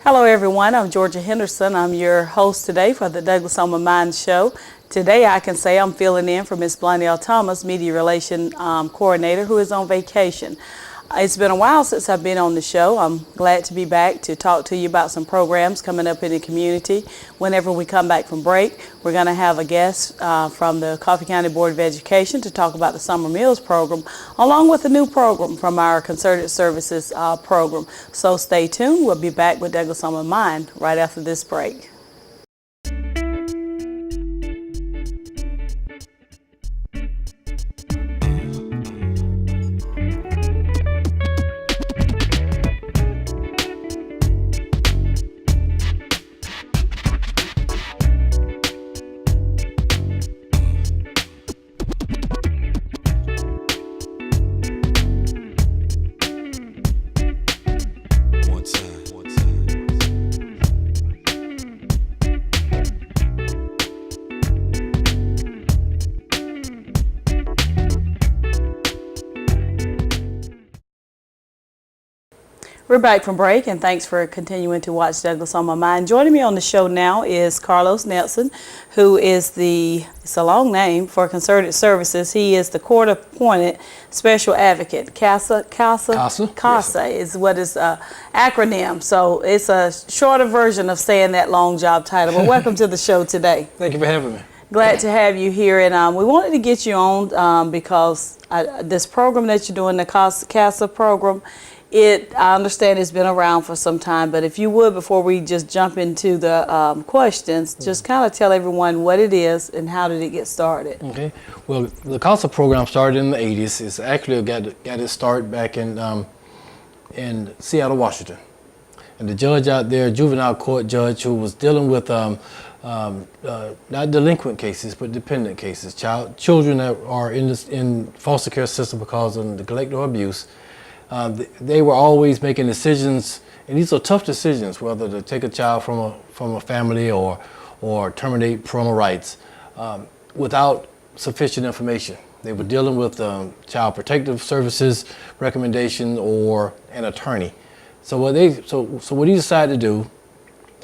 Hello everyone, I'm Georgia Henderson. I'm your host today for the Douglas on My Mind show. Today I can say I'm filling in for Ms. Blondell Thomas, Media Relation Coordinator, who is on vacation. It's been a while since I've been on the show. I'm glad to be back to talk to you about some programs coming up in the community. Whenever we come back from break, we're going to have a guest from the Coffee County Board of Education to talk about the Summer Meals Program, along with a new program from our Concerted Services program. So stay tuned. We'll be back with Douglas on My Mind right after this break. We're back from break, and thanks for continuing to watch Douglas on My Mind. Joining me on the show now is Carlos Nelson, who is it's a long name, for Concerted Services. He is the court-appointed special advocate. CASA yes. Is what is acronym. So it's a shorter version of saying that long job title. But welcome to the show today. Thank you for having me. Glad to have you here, and we wanted to get you on because this program that you're doing, the CASA program, I understand it's been around for some time, but if you would, before we just jump into the questions, just kind of tell everyone what it is and how did it get started. Okay. Well, the CASA program started in the 80s. It's actually got its start back in Seattle, Washington. And the judge out there, juvenile court judge, who was dealing with not delinquent cases, but dependent cases, children that are in foster care system because of neglect or abuse. They were always making decisions, and these are tough decisions, whether to take a child from a family or terminate parental rights without sufficient information. They were dealing with Child Protective Services recommendation or an attorney. So what he decided to do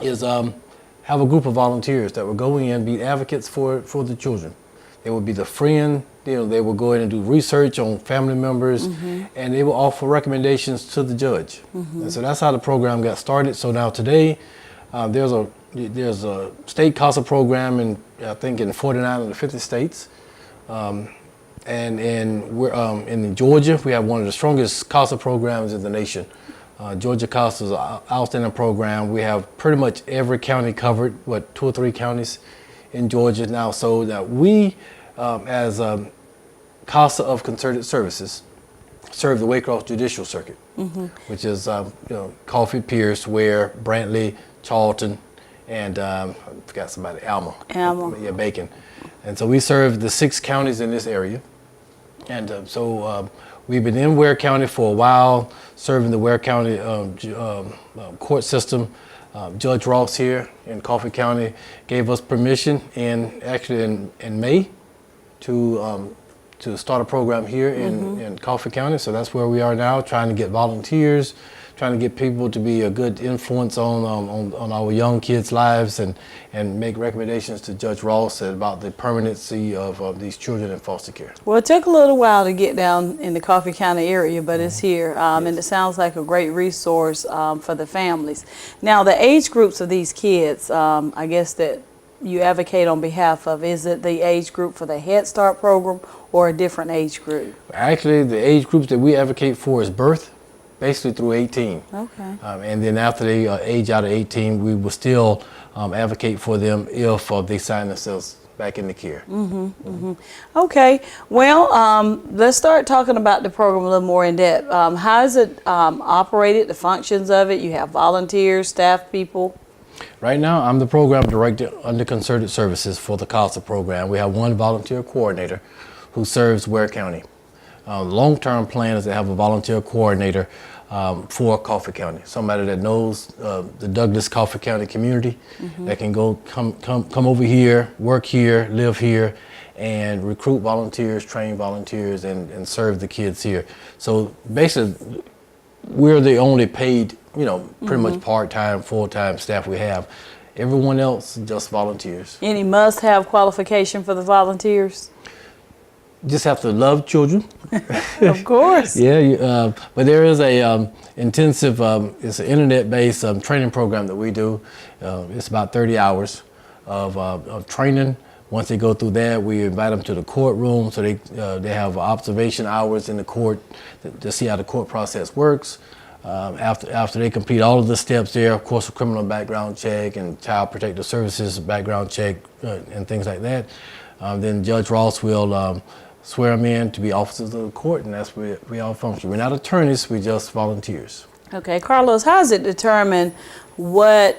is have a group of volunteers that would go in and be advocates for the children. They would be the friend. They would go in and do research on family members, and they would offer recommendations to the judge. And so that's how the program got started. So now today, there's a state CASA program I think in 49 of the 50 states, and in Georgia we have one of the strongest CASA programs in the nation. Georgia CASA is an outstanding program. We have pretty much every county covered, 2 or 3 counties in Georgia now. So that we, as CASA of Concerted Services, serve the Waycross Judicial Circuit, which is Coffee, Pierce, Ware, Brantley, Charlton, and I forgot somebody, Alma. Yeah, Bacon. And so we serve the 6 counties in this area. And so we've been in Ware County for a while, serving the Ware County court system. Judge Ross here in Coffee County gave us permission in May to start a program here in Coffee County. So that's where we are now, trying to get volunteers, trying to get people to be a good influence on our young kids' lives and make recommendations to Judge Ross about the permanency of these children in foster care. Well, it took a little while to get down in the Coffee County area, but it's here, and it sounds like a great resource for the families. Now, the age groups of these kids, I guess that you advocate on behalf of, is it the age group for the Head Start program or a different age group? Actually, the age groups that we advocate for is birth, basically through 18. Okay. And then after they age out of 18, we will still advocate for them if they sign themselves back into care. Okay. Well, let's start talking about the program a little more in depth. How is it operated, the functions of it? You have volunteers, staff people? Right now, I'm the program director under Concerted Services for the CASA program. We have one volunteer coordinator who serves Ware County. Long-term plan is to have a volunteer coordinator for Coffee County, somebody that knows the Douglas Coffee County community, that can come over here, work here, live here, and recruit volunteers, train volunteers, and serve the kids here. So basically, we're the only paid, pretty much part-time, full-time staff we have. Everyone else just volunteers. Any must-have qualification for the volunteers? Just have to love children. Of course. Yeah, but there is a intensive, it's an internet-based training program that we do. It's about 30 hours of training. Once they go through that, we invite them to the courtroom, so they have observation hours in the court to see how the court process works. After they complete all of the steps there, of course, a criminal background check and child protective services background check and things like that, then Judge Ross will swear them in to be officers of the court, and that's where we all function. We're not attorneys, we're just volunteers. Okay, Carlos, how does it determine what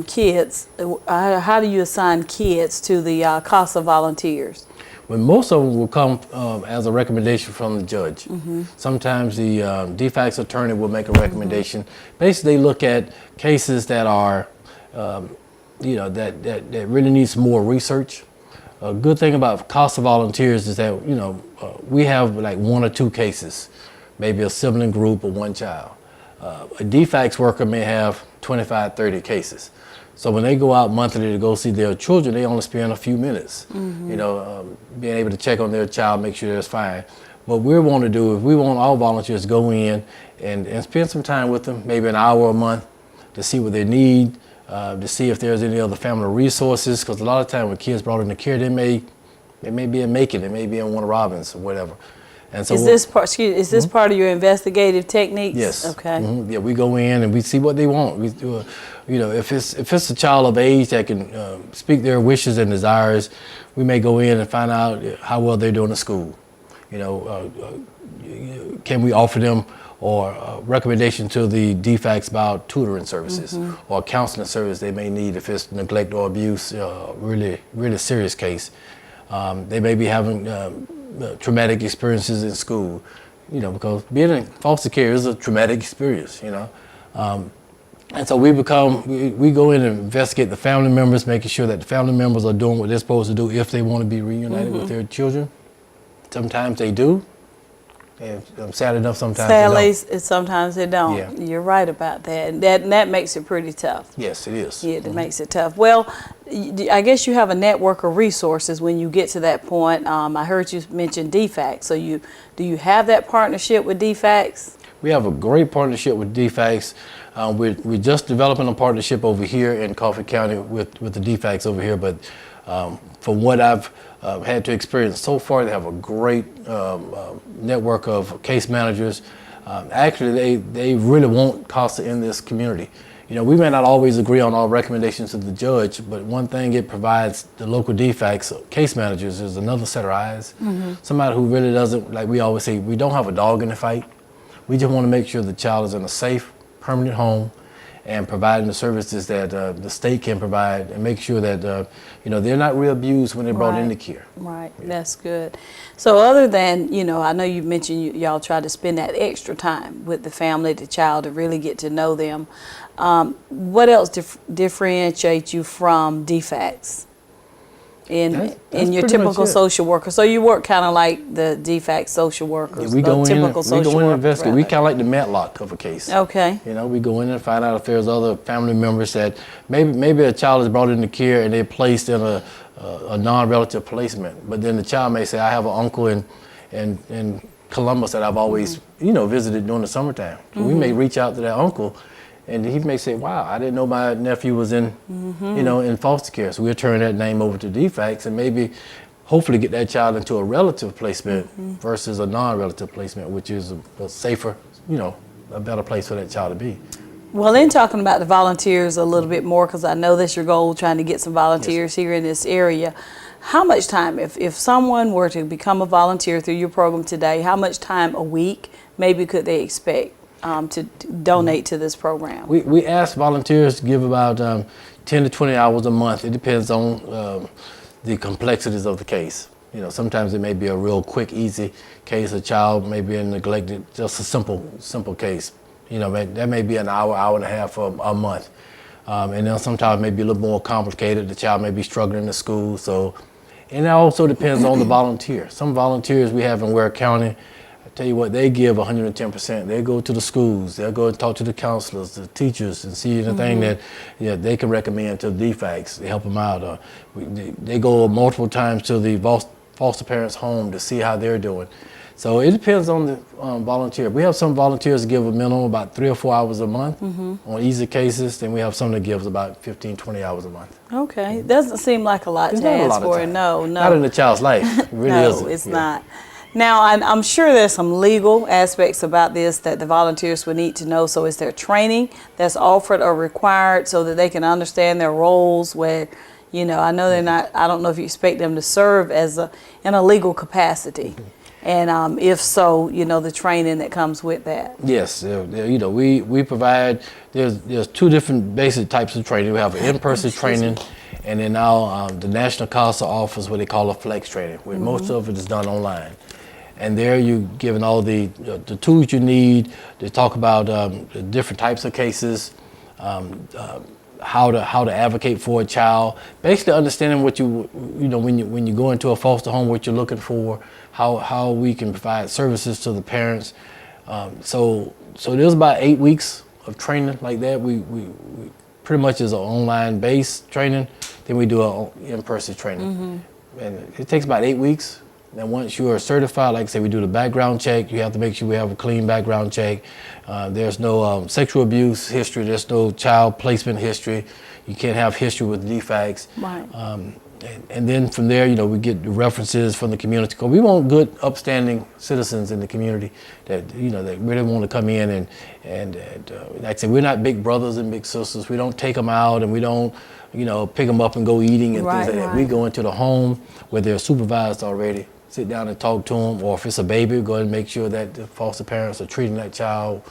kids, how do you assign kids to the CASA volunteers? Well, most of them will come as a recommendation from the judge. Sometimes the DFACS attorney will make a recommendation. Basically, they look at cases that are, that really need some more research. A good thing about CASA volunteers is that, we have like 1 or 2 cases, maybe a sibling group or one child. A DFACS worker may have 25, 30 cases. So when they go out monthly to go see their children, they only spend a few minutes, being able to check on their child, make sure it's fine. What we want to do is we want all volunteers to go in and spend some time with them, maybe an hour a month, to see what they need, to see if there's any other family resources, because a lot of time when kids brought into care, they may be in Macon, they may be in Warner Robins or whatever. And so is this part of your investigative techniques? Yes. Okay. Yeah, we go in and we see what they want. We do, if it's a child of age that can speak their wishes and desires, we may go in and find out how well they're doing at school. Can we offer them or recommendation to the DFACS about tutoring services or counseling service they may need if it's neglect or abuse, really, really serious case. They may be having traumatic experiences in school, because being in foster care is a traumatic experience, and so we go in and investigate the family members, making sure that the family members are doing what they're supposed to do if they want to be reunited with their children. Sometimes they do, and sad enough, sometimes Sadly, they don't. sometimes they don't. Yeah. You're right about that. And that makes it pretty tough. Yes, it is. Yeah, it makes it tough. Well, I guess you have a network of resources when you get to that point. I heard you mention DFACS. So do you have that partnership with DFACS? We have a great partnership with DFACS. We're just developing a partnership over here in Coffee County with the DFACS over here. But from what I've had to experience so far, they have a great network of case managers. Actually, they really want CASA in this community. We may not always agree on all recommendations to the judge, but one thing it provides the local DFACS case managers is another set of eyes. Somebody who really doesn't, like we always say, we don't have a dog in the fight. We just want to make sure the child is in a safe, permanent home and providing the services that the state can provide and make sure that, they're not re-abused when they're brought into care. Right, yeah. That's good. So other than, I know you mentioned y'all try to spend that extra time with the family, the child, to really get to know them. What else differentiates you from DFACS in your typical social worker? So you work kind of like the DFACS social workers, we go in and investigate. We kind of like the Matlock of a case. Okay. We go in and find out if there's other family members that maybe a child is brought into care and they're placed in a non-relative placement, but then the child may say, I have an uncle in Columbus that I've always visited during the summertime. So we may reach out to that uncle, and he may say, wow, I didn't know my nephew was in in foster care. So we'll turn that name over to DFACS and maybe hopefully get that child into a relative placement versus a non-relative placement, which is a safer, a better place for that child to be. Well, in talking about the volunteers a little bit more, because I know that's your goal, trying to get some volunteers here in this area. How much time, if someone were to become a volunteer through your program today, how much time a week maybe could they expect to donate to this program? We ask volunteers to give about 10 to 20 hours a month. It depends on the complexities of the case. Sometimes it may be a real quick, easy case. A child may be neglected, just a simple case. That may be an hour, hour and a half a month. And then sometimes it may be a little more complicated. The child may be struggling in school. And it also depends on the volunteer. Some volunteers we have in Ware County tell you what, they give 110%. They go to the schools, they'll go and talk to the counselors, the teachers, and see anything that they can recommend to the DFACS to help them out. They go multiple times to the foster parents' home to see how they're doing. So it depends on the volunteer. We have some volunteers that give a minimum about 3 or 4 hours a month on easy cases. Then we have some that gives about 15, 20 hours a month. Okay, doesn't seem like a lot It's to not a ask lot of for. time. No. Not in a child's life. It really No, isn't. it's Yeah. not. Now, I'm sure there's some legal aspects about this that the volunteers would need to know. So is there training that's offered or required so that they can understand their roles where, I know they're not, I don't know if you expect them to serve in a legal capacity. And if so, the training that comes with that. Yes, we provide. There's 2 different basic types of training. We have an in-person training, and then now the National CASA offers what they call a flex training, where most of it is done online. And there you're given all the tools you need to talk about the different types of cases, how to advocate for a child, basically understanding what when you go into a foster home, what you're looking for, how we can provide services to the parents. So there's about 8 weeks of training like that. We pretty much is an online based training. Then we do an in-person training, and it takes about 8 weeks. And once you are certified, like I said, we do the background check. You have to make sure we have a clean background check. There's no sexual abuse history. There's no child placement history. You can't have history with DFACS. Right. And then from there, we get the references from the community. Because we want good, upstanding citizens in the community that, that really want to come in and like I said, we're not big brothers and big sisters. We don't take them out and we don't, pick them up and go eating and things like that. We go into the home where they're supervised already. Sit down and talk to them, or if it's a baby, go ahead and make sure that the foster parents are treating that child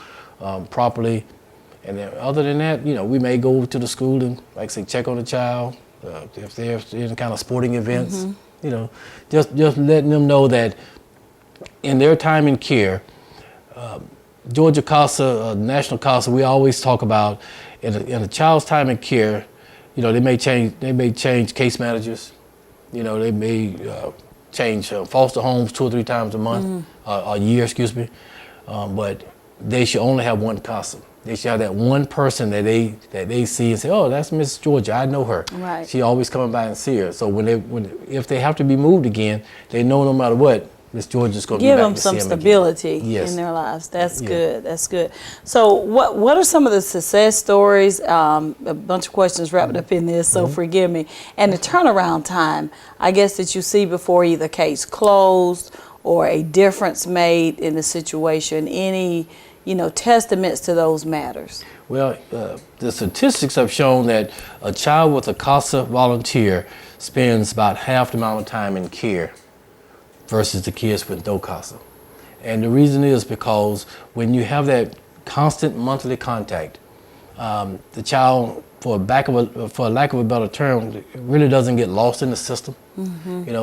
properly. And then other than that, we may go to the school and, like I say, check on the child. If there's any kind of sporting events, just letting them know that in their time in care, Georgia CASA, National CASA, we always talk about in a child's time in care, they may change case managers, they may change foster homes 2 or 3 times a month, a year, excuse me. But they should only have one CASA. They should have that one person that they see and say, oh, that's Miss Georgia, I know her. Right. She always coming by and see her. So if they have to be moved again, they know no matter what, Miss Georgia's going to be back to see them Give them some stability Yes. in their lives. That's good. That's good. So what are some of the success stories? A bunch of questions wrapped up in this, so forgive me. And the turnaround time, I guess, that you see before either case closed or a difference made in the situation. Any, testaments to those matters? Well, the statistics have shown that a child with a CASA volunteer spends about half the amount of time in care versus the kids with no CASA. And the reason is because when you have that constant monthly contact, the child, for lack of a better term, really doesn't get lost in the system.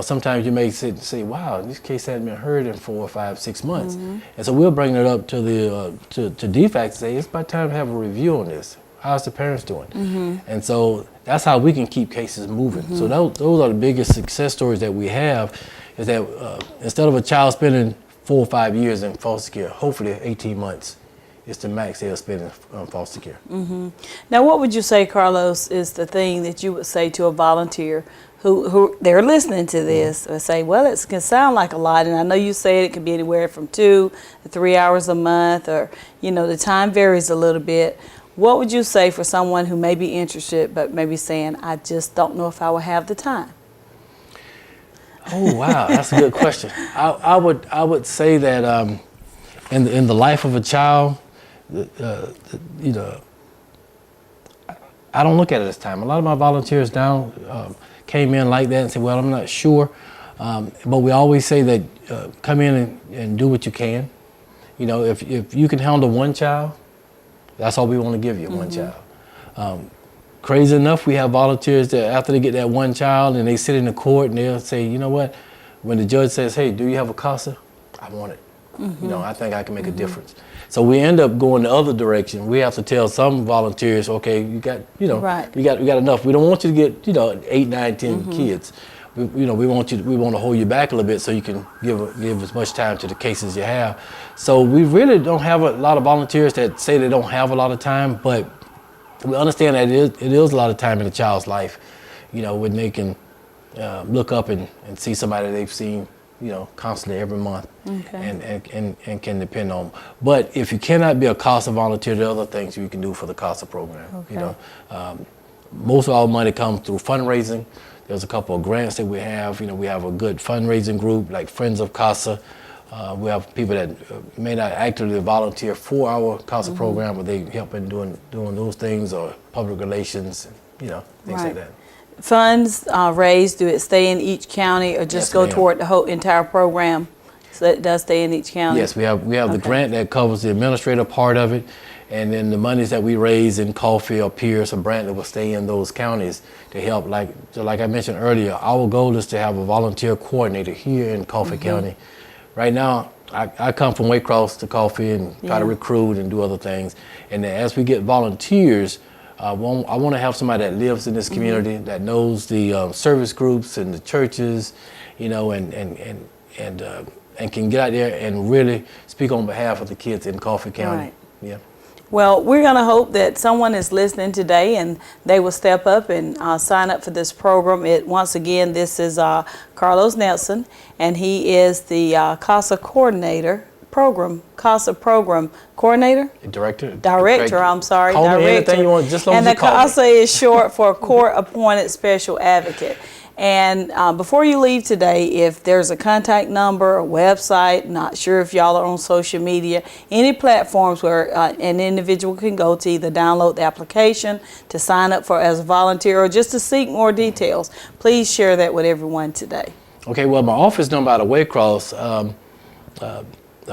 Sometimes you may say, wow, this case hasn't been heard in 4 or 5, 6 months. And so we'll bring it up to the to DFACS and say, it's about time to have a review on this. How's the parents doing? And so that's how we can keep cases moving. So those are the biggest success stories that we have, is that instead of a child spending 4 or 5 years in foster care, hopefully 18 months is the max they'll spend in foster care. Now, what would you say, Carlos, is the thing that you would say to a volunteer who they're listening to this and say, well, it can sound like a lot, and I know you said it could be anywhere from 2 to 3 hours a month, or, the time varies a little bit. What would you say for someone who may be interested but maybe saying, I just don't know if I will have the time? Oh, wow, that's a good question. I would say that in the life of a child, I don't look at it as time. A lot of my volunteers now came in like that and said, well, I'm not sure. But we always say that come in and do what you can. If you can handle one child, that's all we want to give you, one child. Crazy enough, we have volunteers that after they get that one child and they sit in the court and they'll say, you know what, when the judge says, hey, do you have a CASA? I want it. I think I can make a difference. So we end up going the other direction. We have to tell some volunteers, okay, you got, we got enough. We don't want you to get, 8, 9, 10 kids. we want to hold you back a little bit so you can give as much time to the cases you have. So we really don't have a lot of volunteers that say they don't have a lot of time, but we understand that it is a lot of time in a child's life, when they can look up and see somebody they've seen, constantly every month, and can depend on. But if you cannot be a CASA volunteer, there are other things you can do for the CASA program. Okay. Most of our money comes through fundraising. There's a couple of grants that we have. We have a good fundraising group like Friends of CASA. We have people that may not actively volunteer for our CASA program, but they help in doing those things, or public relations, things like that. Funds raised, do it stay in each county or just Yes, go ma'am. toward the whole entire program? So it does stay in each county? Yes, we have the grant that covers the administrative part of it, and then the monies that we raise in Coffee or Pierce or Brandon will stay in those counties to help. Like I mentioned earlier, our goal is to have a volunteer coordinator here in Coffee County. Right now, I come from Waycross to Coffee and try to recruit and do other things. And then as we get volunteers, I want to have somebody that lives in this community, that knows the service groups and the churches, and can get out there and really speak on behalf of the kids in Coffee County. Right. Yeah. Well, we're going to hope that someone is listening today and they will step up and sign up for this program. Once again, this is Carlos Nelson, and he is the CASA coordinator, CASA program coordinator? Director, I'm sorry. Call director. me anything you want, just as long and as the you call me. CASA is short for Court Appointed Special Advocate. And before you leave today, if there's a contact number, a website, not sure if y'all are on social media, any platforms where an individual can go to either download the application, to sign up for as a volunteer, or just to seek more details, please share that with everyone today. Okay, well, my office number out of Waycross,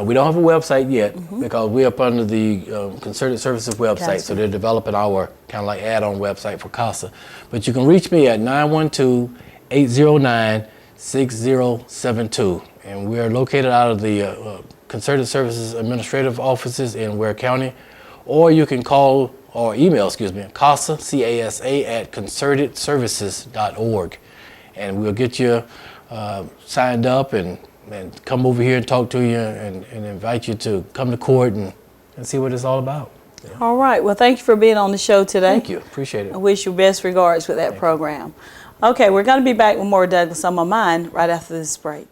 we don't have a website yet because we're up under the Concerted Services website, Gotcha. so they're developing our kind of like add-on website for CASA. But you can reach me at 912-809-6072, and we're located out of the Concerted Services Administrative Offices in Ware County, or you can call or email, CASA, C-A-S-A, at concertedservices.org, and we'll get you signed up and come over here and talk to you and invite you to come to court and see what it's all about. Yeah. All right. Well, thank you for being on the show today. Thank you. Appreciate it. I wish you best regards with that program. Okay, we're going to be back with more Douglas on My Mind right after this break.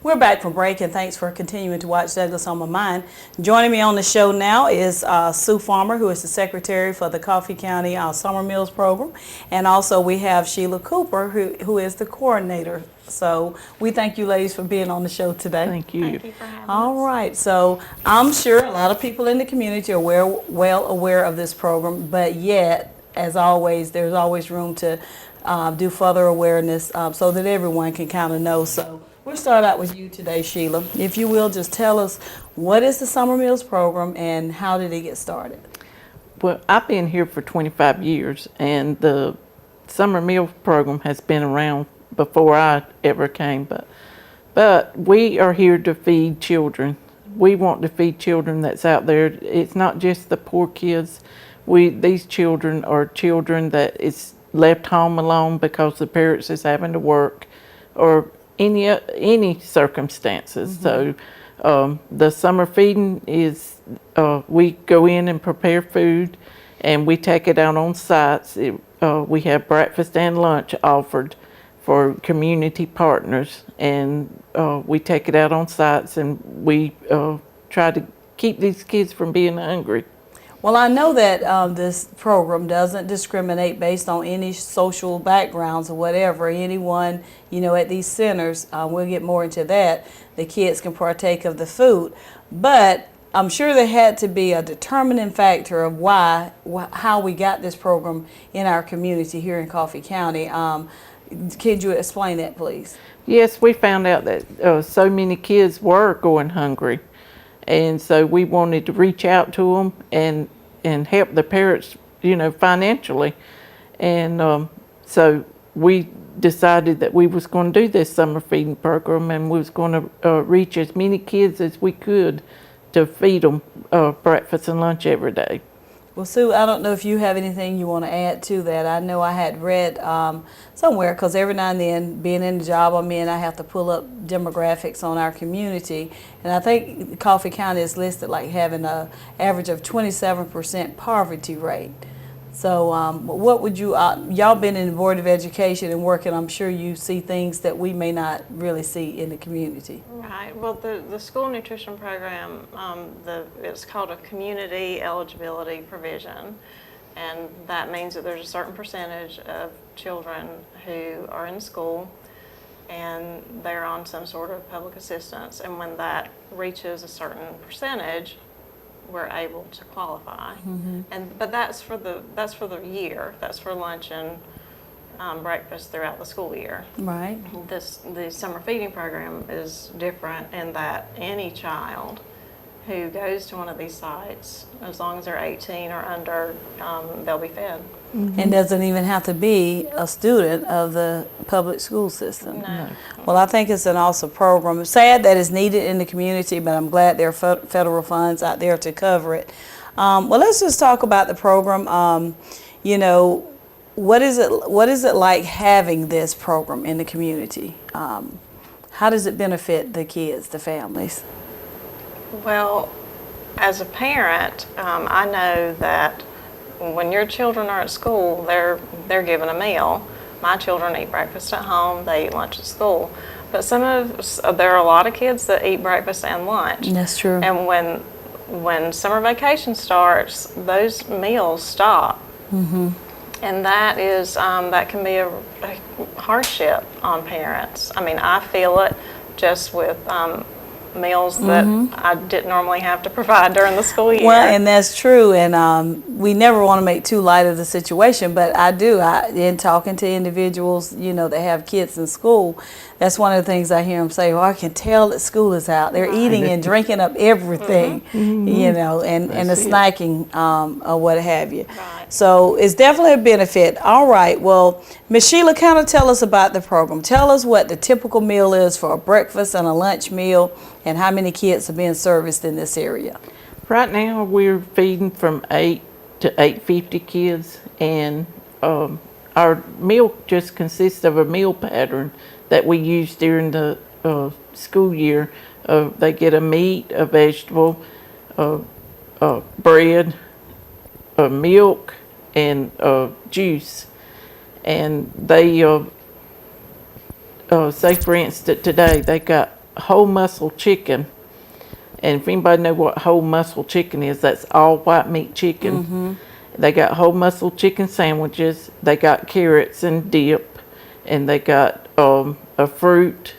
We're back from break, and thanks for continuing to watch Douglas on My Mind. Joining me on the show now is Sue Farmer, who is the secretary for the Coffee County Summer Meals Program, and also we have Sheila Cooper, who is the coordinator. So we thank you ladies for being on the show today. Thank you. Thank you for having us. All right, so I'm sure a lot of people in the community are well aware of this program, but yet, as always, there's always room to do further awareness so that everyone can kind of know. So we'll start out with you today, Sheila. If you will, just tell us, what is the Summer Meals Program and how did it get started? Well, I've been here for 25 years, and the Summer Meals Program has been around before I ever came, but we are here to feed children. We want to feed children that's out there. It's not just the poor kids. These children are children that is left home alone because the parents is having to work, or any circumstances. So the summer feeding is we go in and prepare food, and we take it out on sites. We have breakfast and lunch offered for community partners, and we take it out on sites, and we try to keep these kids from being hungry. Well, I know that this program doesn't discriminate based on any social backgrounds or whatever. Anyone, at these centers, we'll get more into that, the kids can partake of the food. But I'm sure there had to be a determining factor of how we got this program in our community here in Coffee County. Could you explain that, please? Yes, we found out that so many kids were going hungry, and so we wanted to reach out to them and help the parents, financially. And so we decided that we was going to do this summer feeding program, and we was going to reach as many kids as we could to feed them breakfast and lunch every day. Well, Sue, I don't know if you have anything you want to add to that. I know I had read somewhere, because every now and then, being in the job I'm in, I have to pull up demographics on our community. And I think Coffee County is listed like having an average of 27% poverty rate. So what would you, y'all been in the Board of Education and working, I'm sure you see things that we may not really see in the community. Right. Well, the school nutrition program, it's called a community eligibility provision, and that means that there's a certain percentage of children who are in school and they're on some sort of public assistance, and when that reaches a certain percentage, we're able to qualify. But that's for the year. That's for lunch and breakfast throughout the school year. Right. The summer feeding program is different in that any child who goes to one of these sites, as long as they're 18 or under, they'll be fed. And doesn't even have to be a student of the public school system. No. Well, I think it's an awesome program. It's sad that it's needed in the community, but I'm glad there are federal funds out there to cover it. Well, let's just talk about the program. What is it like having this program in the community? How does it benefit the kids, the families? Well, as a parent, I know that when your children are at school, they're given a meal. My children eat breakfast at home, they eat lunch at school. But there are a lot of kids that eat breakfast and lunch. That's true. And when summer vacation starts, those meals stop. And that can be a hardship on parents. I mean, I feel it just with meals that I didn't normally have to provide during the school year. Well, and that's true, and we never want to make too light of the situation, but in talking to individuals, that have kids in school, that's one of the things I hear them say, I can tell that school is out. They're eating and drinking up everything, and the snacking or what have you. Right. So it's definitely a benefit. All right, well, Ms. Sheila, kind of tell us about the program. Tell us what the typical meal is for a breakfast and a lunch meal, and how many kids are being serviced in this area. Right now, we're feeding from 8 to 850 kids, and our meal just consists of a meal pattern that we use during the school year. They get a meat, a vegetable, bread, milk, and juice. And they, say for instance, today they got whole muscle chicken. And if anybody know what whole muscle chicken is, that's all white meat chicken. They got whole muscle chicken sandwiches. They got carrots and dip, and they got a fruit,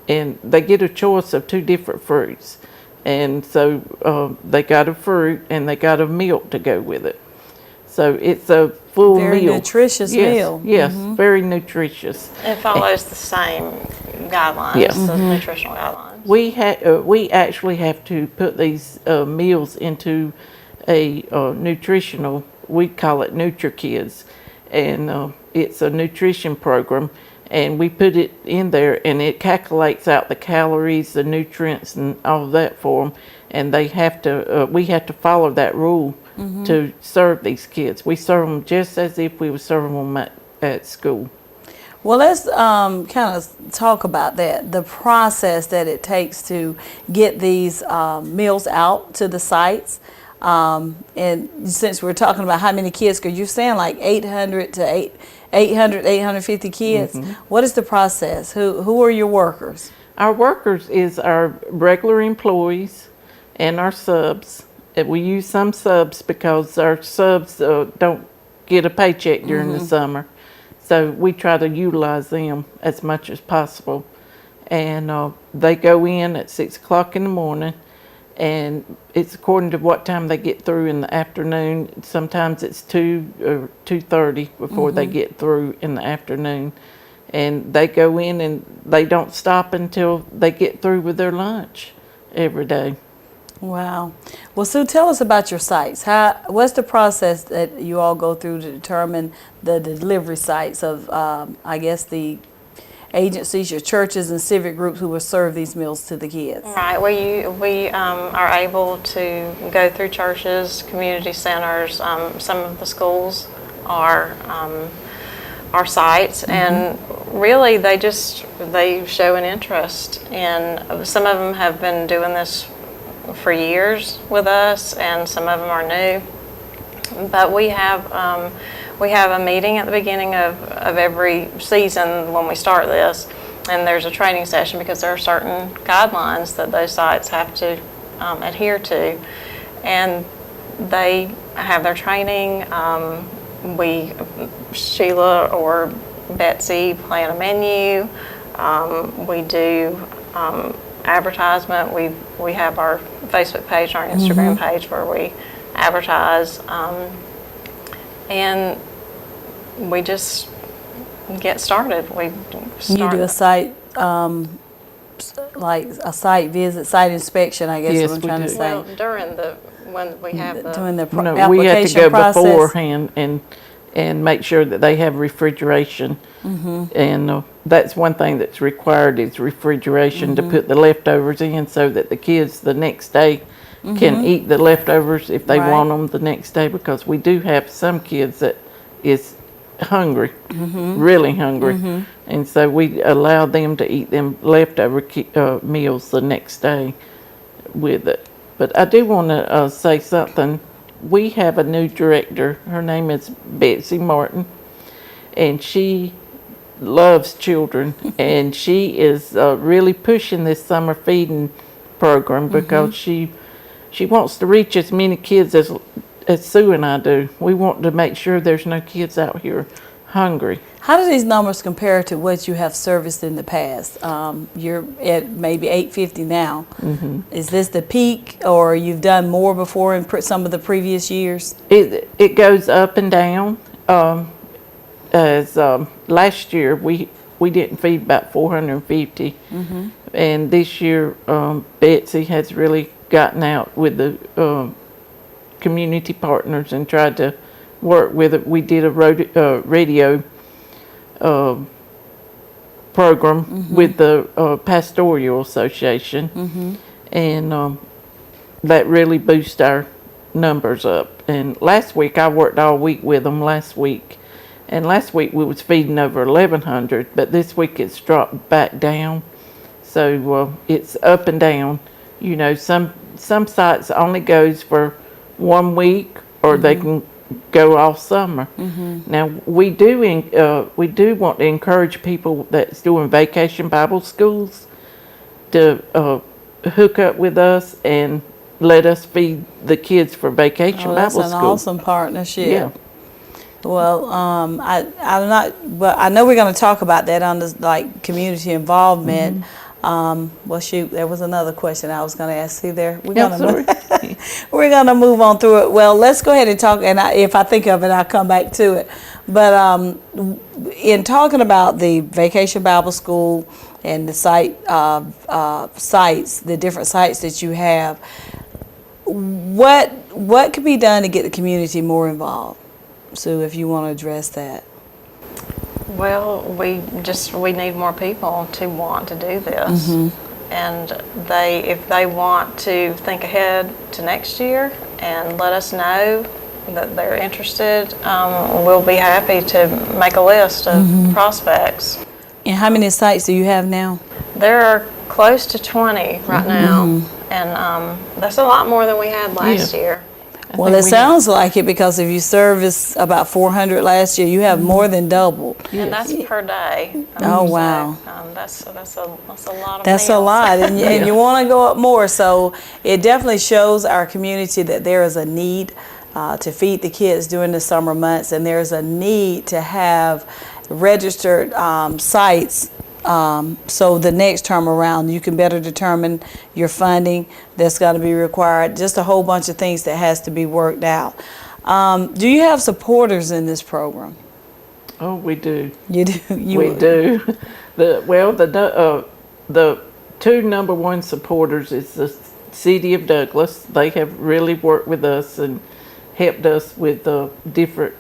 and they get a choice of 2 different fruits. And so they got a fruit and they got a milk to go with it. So it's a full meal. Very nutritious meal. Yes, very nutritious. It follows the same guidelines, Yes. the nutritional guidelines. We actually have to put these meals into a nutritional, we call it NutriKids, and it's a nutrition program, and we put it in there, and it calculates out the calories, the nutrients, and all of that for them, and they have to, we have to follow that rule to serve these kids. We serve them just as if we were serving them at school. Well, let's kind of talk about that, the process that it takes to get these meals out to the sites. And since we're talking about how many kids, because you're saying like 850 kids, what is the process? Who are your workers? Our workers is our regular employees and our subs, We use some subs because our subs don't get a paycheck during the summer. So we try to utilize them as much as possible. And they go in at 6 o'clock in the morning, and it's according to what time they get through in the afternoon. Sometimes it's 2 or 2:30 before they get through in the afternoon. And they go in and they don't stop until they get through with their lunch every day. Wow. Well, Sue, tell us about your sites. What's the process that you all go through to determine the delivery sites of, I guess, the agencies, your churches and civic groups who will serve these meals to the kids? Right. We are able to go through churches, community centers. Some of the schools are our sites, and really they show an interest. And some of them have been doing this for years with us, and some of them are new. But we have a meeting at the beginning of every season when we start this, and there's a training session because there are certain guidelines that those sites have to adhere to, and they have their training. Sheila or Betsy plan a menu. We do advertisement. We have our Facebook page, our Instagram page where we advertise, and we just get started. You do a site, like a site visit, site inspection, I guess Yes, what I'm we trying to do. say. Well, when we have the Doing the No, we have to application go process. beforehand and make sure that they have refrigeration. And that's one thing that's required is refrigeration to put the leftovers in so that the kids the next day can eat the leftovers if they Right. want them the next day, because we do have some kids that is hungry, really hungry. And so we allow them to eat them leftover meals the next day with it. But I do want to say something. We have a new director. Her name is Betsy Martin, and she loves children, and she is really pushing this summer feeding program because she wants to reach as many kids as Sue and I do. We want to make sure there's no kids out here hungry. How do these numbers compare to what you have serviced in the past? You're at maybe 850 now. Is this the peak, or you've done more before in some of the previous years? It goes up and down. As last year we didn't feed about 450, and this year Betsy has really gotten out with the community partners and tried to work with it. We did a radio program with the Pastoral Association, and that really boosted our numbers up. And last week I worked all week with them last week, and last week we was feeding over 1,100, but this week it's dropped back down. So it's up and down. You know, some sites only goes for 1 week, or they can go all summer. Now we do want to encourage people that's doing vacation Bible schools to hook up with us and let us feed the kids for vacation That's Bible an school. awesome partnership. Yeah. Well, I'm not, but I know we're going to talk about that on this, like, community involvement. Well, shoot, there was another question I was going to ask you there. We're Yeah, going sorry. we're going to move on through it. Well, let's go ahead and talk, and if I think of it, I'll come back to it. But in talking about the Vacation Bible School and the sites, the different sites that you have, what could be done to get the community more involved? So if you want to address that. Well, we need more people to want to do this, and if they want to think ahead to next year and let us know that they're interested, we'll be happy to make a list of prospects. And how many sites do you have now? There are close to 20 right now, and that's a lot more than we had last year. Well, think it we sounds like it, because if you serviced about 400 last year, you have more than doubled. And that's per day. Oh, So, wow. that's a lot of That's a meals. lot, and you want to go up more. So it definitely shows our community that there is a need to feed the kids during the summer months, and there's a need to have registered sites. So the next term around, you can better determine your funding that's going to be required. Just a whole bunch of things that has to be worked out. Do you have supporters in this program? Oh, we do. You do. We do. The two number one supporters is the City of Douglas. They have really worked with us and helped us with different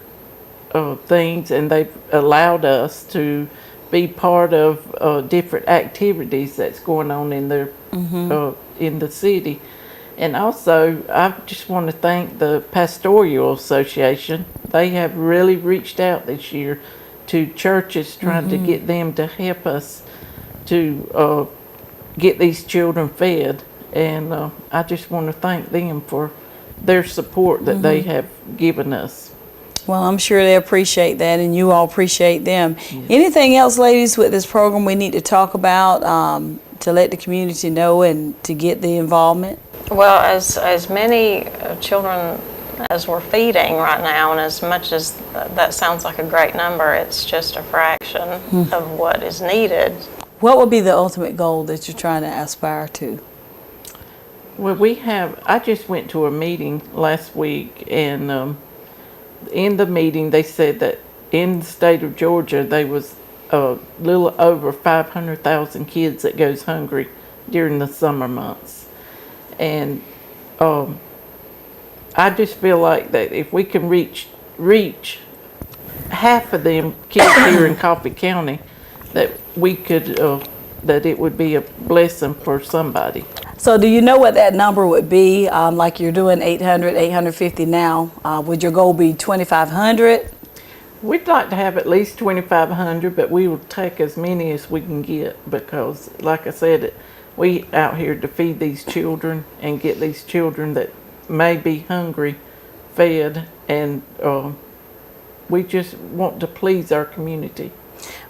things, and they've allowed us to be part of different activities that's going on in their in the city. And also, I just want to thank the Pastoral Association. They have really reached out this year to churches, trying to get them to help us to get these children fed. And I just want to thank them for their support that they have given us. Well, I'm sure they appreciate that, and you all appreciate them. Anything else, ladies, with this program we need to talk about to let the community know and to get the involvement? Well, as many children as we're feeding right now, and as much as that sounds like a great number, it's just a fraction of what is needed. What would be the ultimate goal that you're trying to aspire to? Well, I just went to a meeting last week, and in the meeting they said that in the state of Georgia there was a little over 500,000 kids that goes hungry during the summer months. And I just feel like that if we can reach half of them kids here in Coffee County, that we could that it would be a blessing for somebody. So do you know what that number would be? Like you're doing 800, 850 now. Would your goal be 2,500? We'd like to have at least 2,500, but we will take as many as we can get, because, like I said, we out here to feed these children and get these children that may be hungry fed, and we just want to please our community.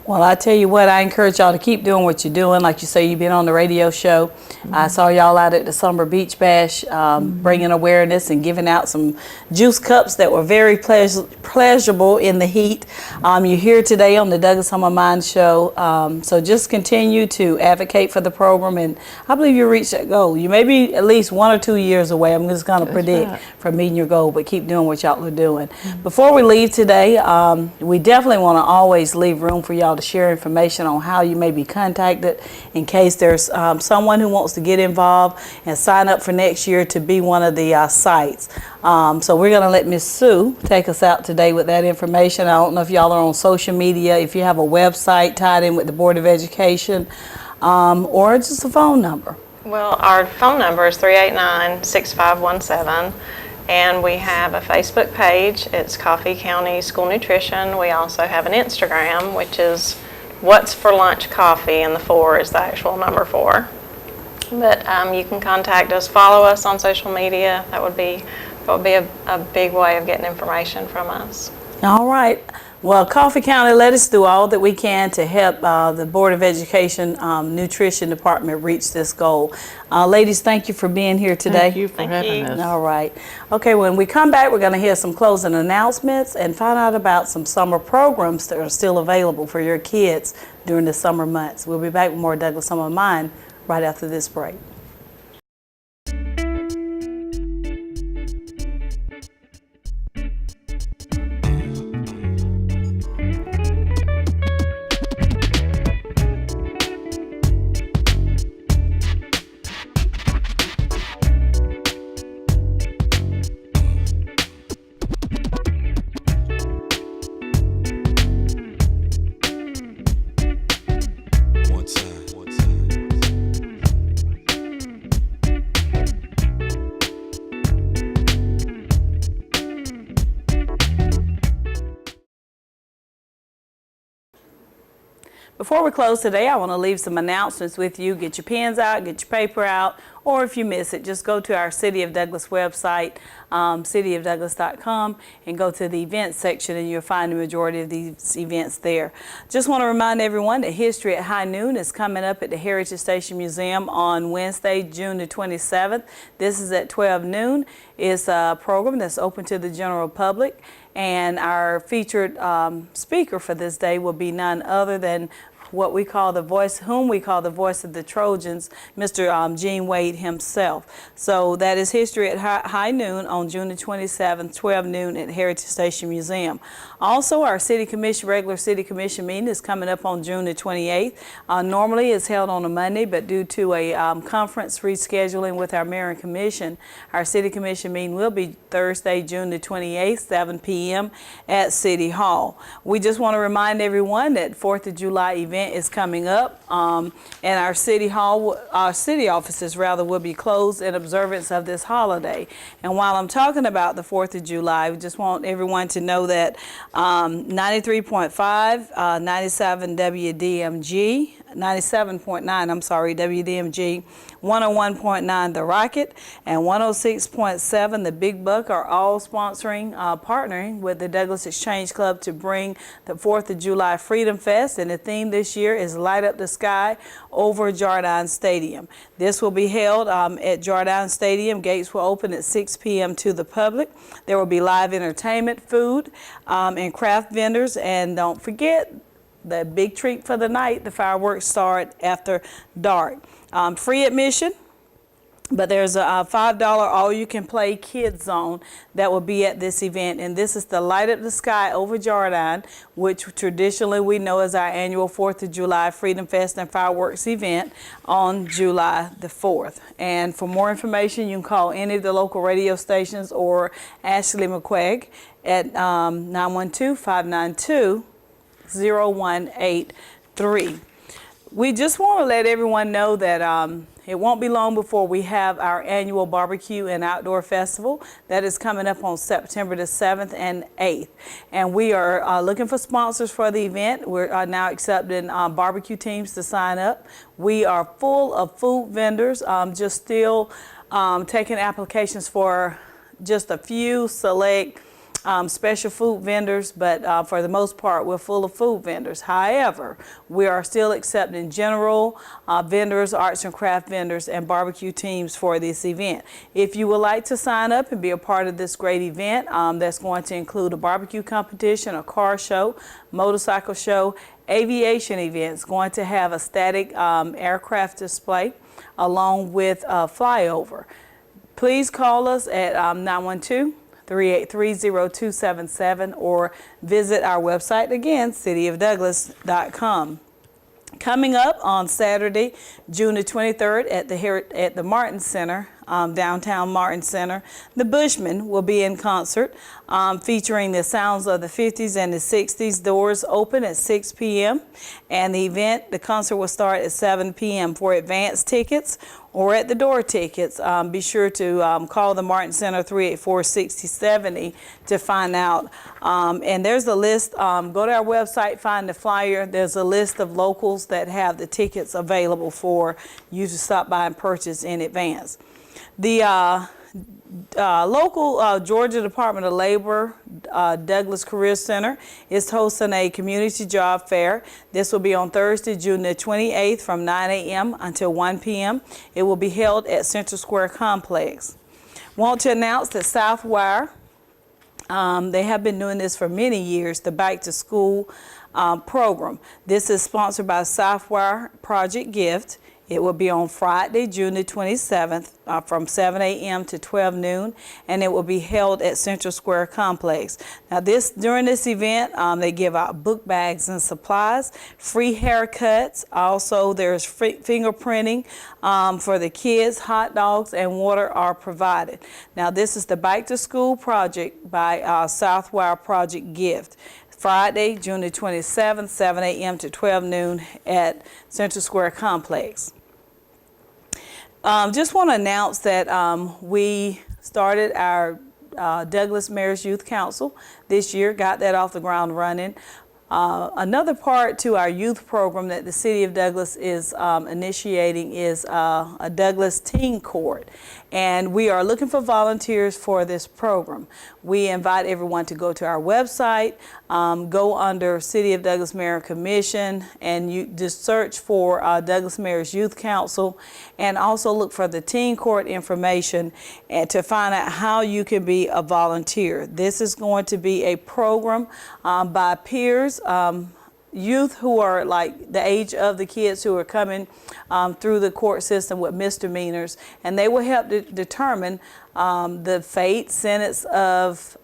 Well, I tell you what, I encourage y'all to keep doing what you're doing. Like you say, you've been on the radio show. I saw y'all out at the Summer Beach Bash, bringing awareness and giving out some juice cups that were very pleasurable in the heat. You're here today on the Douglas On My Mind show. So just continue to advocate for the program, and I believe you'll reach that goal. You may be at least 1 or 2 years away. I'm just going to predict from meeting your goal, but keep doing what y'all are doing. Before we leave today, we definitely want to always leave room for y'all to share information on how you may be contacted in case there's someone who wants to get involved and sign up for next year to be one of the sites. So we're going to let Miss Sue take us out today with that information. I don't know if y'all are on social media, if you have a website tied in with the Board of Education, or just a phone number. Well, our phone number is 389-6517. And we have a Facebook page. It's Coffee County School Nutrition. We also have an Instagram, which is What's for Lunch Coffee, and the 4 is the actual number 4. But you can contact us, follow us on social media. That would be a big way of getting information from us. All right. Well, Coffee County, let us do all that we can to help the Board of Education Nutrition Department reach this goal. Ladies, thank you for being here today. Thank you for having us. All right. Okay, when we come back, we're going to hear some closing announcements and find out about some summer programs that are still available for your kids during the summer months. We'll be back with more Douglas On My Mind right after this break. Before we close today, I want to leave some announcements with you. Get your pens out, get your paper out, or if you miss it, just go to our City of Douglas website, cityofdouglas.com, and go to the events section, and you'll find the majority of these events there. Just want to remind everyone that History at High Noon is coming up at the Heritage Station Museum on Wednesday, June the 27th. This is at 12 noon. It's a program that's open to the general public, and our featured speaker for this day will be none other than whom we call the voice of the Trojans, Mr. Gene Wade himself. So that is History at High Noon on June the 27th, 12 noon at Heritage Station Museum. Also, our regular City Commission meeting is coming up on June the 28th. Normally it's held on a Monday, but due to a conference rescheduling with our Mayor and Commission, our City Commission meeting will be Thursday, June the 28th, 7 p.m. at City Hall. We just want to remind everyone that 4th of July event is coming up, and our city offices will be closed in observance of this holiday. And while I'm talking about the 4th of July, we just want everyone to know that 93.5, 97 WDMG, 97.9, WDMG, 101.9 The Rocket, and 106.7 The Big Buck are all partnering with the Douglas Exchange Club to bring the 4th of July Freedom Fest, and the theme this year is Light Up the Sky over Jardine Stadium. This will be held at Jardine Stadium. Gates will open at 6 p.m. to the public. There will be live entertainment, food, and craft vendors, and don't forget the big treat for the night, the fireworks start after dark. Free admission, but there's a $5 all-you-can-play kids zone that will be at this event, and this is the Light Up the Sky over Jardine, which traditionally we know as our annual 4th of July Freedom Fest and Fireworks event on July the 4th. And for more information, you can call any of the local radio stations or Ashley McQuaig at 912-592-0183. We just want to let everyone know that it won't be long before we have our annual barbecue and outdoor festival that is coming up on September the 7th and 8th. And we are looking for sponsors for the event. We're now accepting barbecue teams to sign up. We are full of food vendors, just still taking applications for just a few select special food vendors, but for the most part, we're full of food vendors. However, we are still accepting general vendors, arts and craft vendors, and barbecue teams for this event. If you would like to sign up and be a part of this great event, that's going to include a barbecue competition, a car show, motorcycle show, aviation events, going to have a static aircraft display along with a flyover. Please call us at 912-383-0277 or visit our website again, cityofdouglas.com. Coming up on Saturday, June the 23rd at the Martin Center, downtown Martin Center, the Bushmen will be in concert featuring the sounds of the 50s and the 60s. Doors open at 6 p.m. and the concert will start at 7 p.m. For advance tickets or at the door tickets, be sure to call the Martin Center 384-6070 to find out. And there's a list. Go to our website, find the flyer. There's a list of locals that have the tickets available for you to stop by and purchase in advance. The local Georgia Department of Labor Douglas Career Center is hosting a community job fair. This will be on Thursday, June the 28th from 9 a.m. until 1 p.m. It will be held at Central Square Complex. Want to announce that Southwire, they have been doing this for many years, the Back to School program. This is sponsored by Southwire Project Gift. It will be on Friday, June the 27th from 7 a.m. to 12 noon, and it will be held at Central Square Complex. Now, during this event, they give out book bags and supplies, free haircuts. Also, there's free fingerprinting for the kids. Hot dogs and water are provided. Now, this is the Back to School project by Southwire Project Gift. Friday, June the 27th, 7 a.m. to 12 noon at Central Square Complex. Just want to announce that we started our Douglas Mayor's Youth Council this year, got that off the ground running. Another part to our youth program that the City of Douglas is initiating is a Douglas Teen Court. And we are looking for volunteers for this program. We invite everyone to go to our website, go under City of Douglas Mayor Commission, and you just search for Douglas Mayor's Youth Council, and also look for the Teen Court information and to find out how you can be a volunteer. This is going to be a program by peers, youth who are like the age of the kids who are coming through the court system with misdemeanors, and they will help determine the fate, sentence of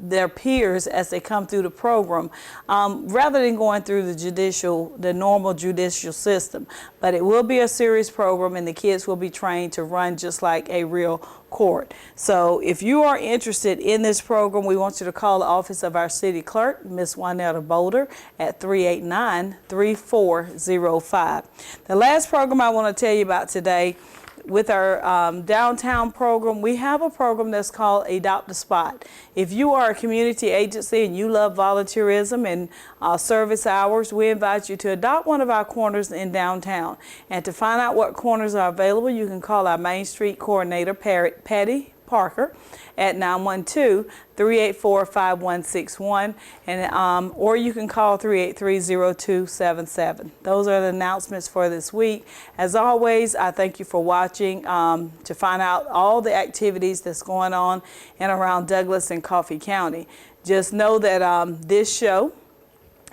their peers as they come through the program, rather than going through the normal judicial system. But it will be a serious program, and the kids will be trained to run just like a real court. So if you are interested in this program, we want you to call the office of our city clerk, Miss Juanetta Boulder, at 389-3405. The last program I want to tell you about today, with our downtown program, we have a program that's called Adopt a Spot. If you are a community agency and you love volunteerism and service hours, we invite you to adopt one of our corners in downtown. And to find out what corners are available, you can call our Main Street coordinator, Patty Parker, at 912-384-5161, and or you can call 383-0277. Those are the announcements for this week. As always, I thank you for watching. To find out all the activities that's going on in around Douglas and Coffee County, just know that this show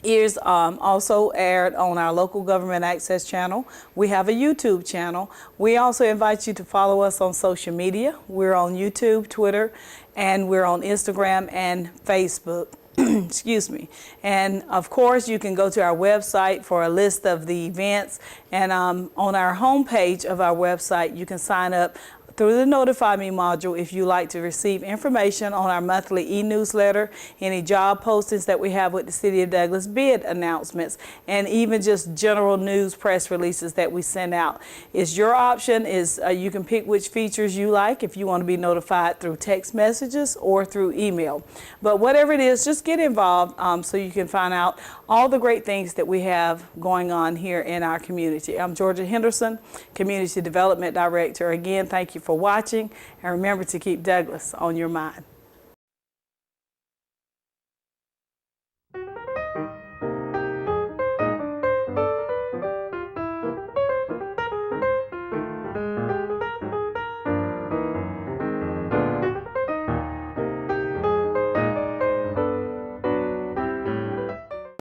is also aired on our local government access channel. We have a YouTube channel. We also invite you to follow us on social media. We're on YouTube, Twitter, and we're on Instagram and Facebook. Excuse me. And of course, you can go to our website for a list of the events. And on our homepage of our website, you can sign up through the Notify Me module if you like to receive information on our monthly e-newsletter, any job postings that we have with the City of Douglas, bid announcements, and even just general news press releases that we send out. It's your option. You can pick which features you like if you want to be notified through text messages or through email. But whatever it is, just get involved so you can find out all the great things that we have going on here in our community. I'm Georgia Henderson, Community Development Director. Again, thank you for watching, and remember to keep Douglas on your mind.